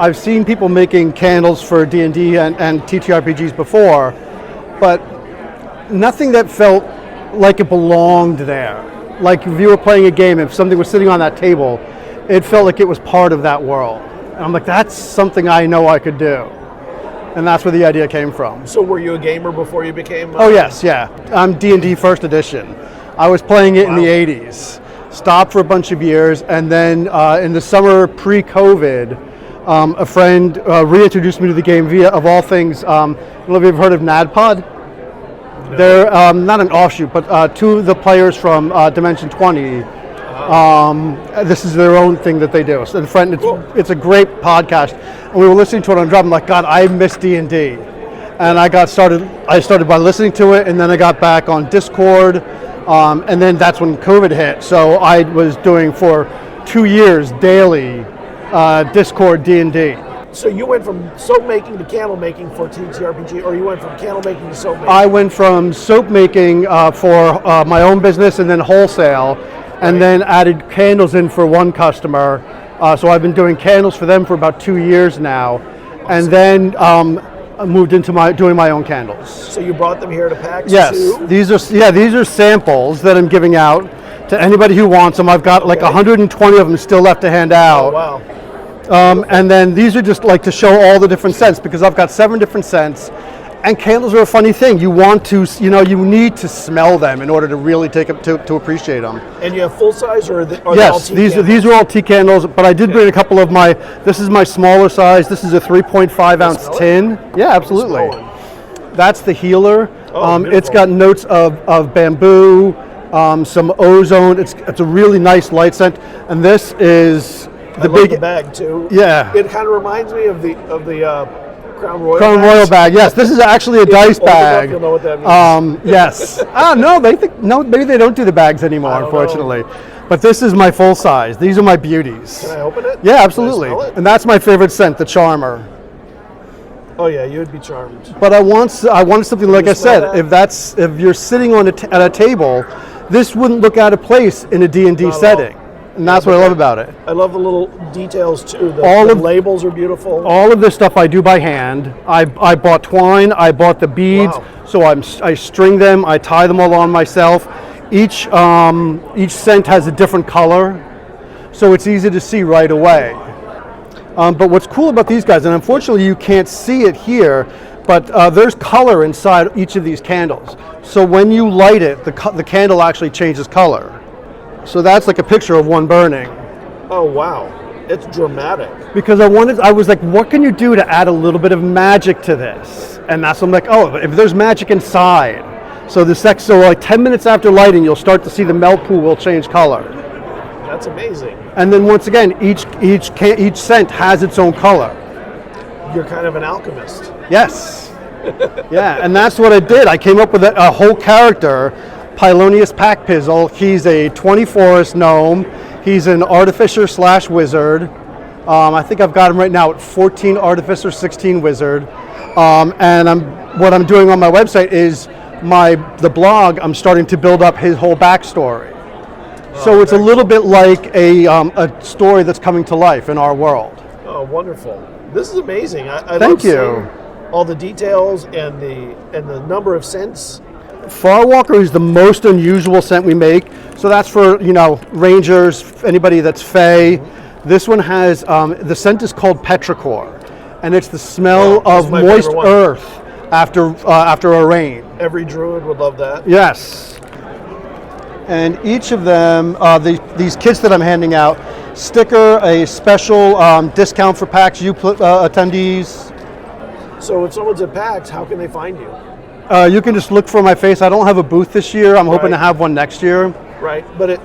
I've seen people making candles for D&D and TTRPGs before, but nothing that felt like it belonged there. Like if you were playing a game, if something was sitting on that table, it felt like it was part of that world. And I'm like, that's something I know I could do. And that's where the idea came from. So were you a gamer before you became... Oh yes, yeah. I'm D&D first edition. I was playing it in the 80s. Stopped for a bunch of years, and then in the summer pre-COVID, a friend reintroduced me to the game via, of all things, I don't know if you've heard of NADPOD. No. They're not an offshoot, but two of the players from Dimension 20, this is their own thing that they do. So it's a great podcast. And we were listening to it on drive. I'm like, God, I miss D&D. And I started by listening to it, and then I got back on Discord, and then that's when COVID hit. So I was doing for 2 years daily Discord D&D. So you went from soap making to candle making for TTRPG, or you went from candle making to soap making? I went from soap making for my own business and then wholesale, and then added candles in for one customer. So I've been doing candles for them for about 2 years now, and then I moved into doing my own candles. So you brought them here to PAX? Yes, too? these are samples that I'm giving out to anybody who wants them. I've got like 120 of them still left to hand out. Oh, wow. And then these are just like to show all the different scents, because I've got 7 different scents. And candles are a funny thing. You want to, you need to smell them in order to really take them to appreciate them. And you have full size, or are they all yes, tea these are all tea candles. But I did bring a couple of this is my smaller size. This is a 3.5 ounce tin. Yeah, absolutely. That's the healer. It's got notes of bamboo, some ozone. It's a really nice light scent. And this is I love the bag too. Yeah. It kind of reminds me of the Crown Royal Royal bag, yes. This is actually a dice bag. You'll know what that means. Yes. No, maybe they don't do the bags anymore, unfortunately. But this is my full size. These are my beauties. Can I open it? Yeah, absolutely. Can I smell it? And that's my favorite scent, the Charmer. Oh yeah, you would be charmed. But I wanted something like I said. If you're sitting at a table, this wouldn't look out of place in a D&D setting. And that's what I love about it. I love the little details too. The labels are beautiful. All of this stuff I do by hand. I bought twine. I bought the beads. Wow. So I string them. I tie them all on myself. Each scent has a different color, so it's easy to see right away. But what's cool about these guys, and unfortunately you can't see it here, but there's color inside each of these candles. So when you light it, the candle actually changes color. So that's like a picture of one burning. Oh wow, it's dramatic. Because I was like, what can you do to add a little bit of magic to this? And that's when I'm like, oh, if there's magic inside. So like 10 minutes after lighting, you'll start to see the melt pool will change color. That's amazing. And then once again, each scent has its own color. You're kind of an alchemist. Yes. Yeah, and that's what I did. I came up with a whole character. Pylonius PackPizzle. He's a 24th gnome. He's an artificer/wizard. I think I've got him right now at 14 artificer, 16 wizard. And what I'm doing on my website is the blog. I'm starting to build up his whole backstory. So it's a little bit like a story that's coming to life in our world. Oh, wonderful! This is amazing. I Thank love you. seeing all the details and the number of scents. Farwalker is the most unusual scent we make. So that's for, rangers, anybody that's fey. This one has, the scent is called petrichor, and it's the smell of moist earth after a rain. Every druid would love that. Yes. And each of them, these kits that I'm handing out, sticker a special discount for PAX U attendees. So if someone's at PAX, how can they find you? You can just look for my face. I don't have a booth this year. I'm hoping to have one next year. Right, but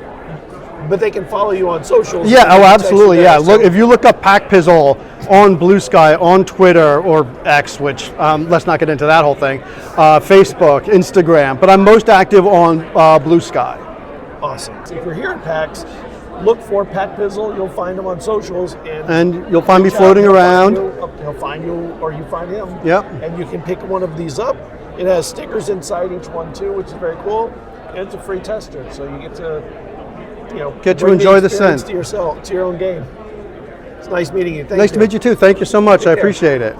they can follow you on socials. Yeah, absolutely. Yeah, if you look up PackPizzle on Blue Sky, on Twitter or X, which let's not get into that whole thing, Facebook, Instagram, but I'm most active on Blue Sky. Awesome. So if you're here at PAX, look for PackPizzle. You'll find him on socials, and you'll find me floating around. He'll find you, or you find him. Yep. And you can pick one of these up. It has stickers inside each one too, which is very cool. And it's a free tester, so you get to, enjoy the scent to your own game. nice meeting you. Thank Nice to meet you too. Thank you so much. I care. appreciate it.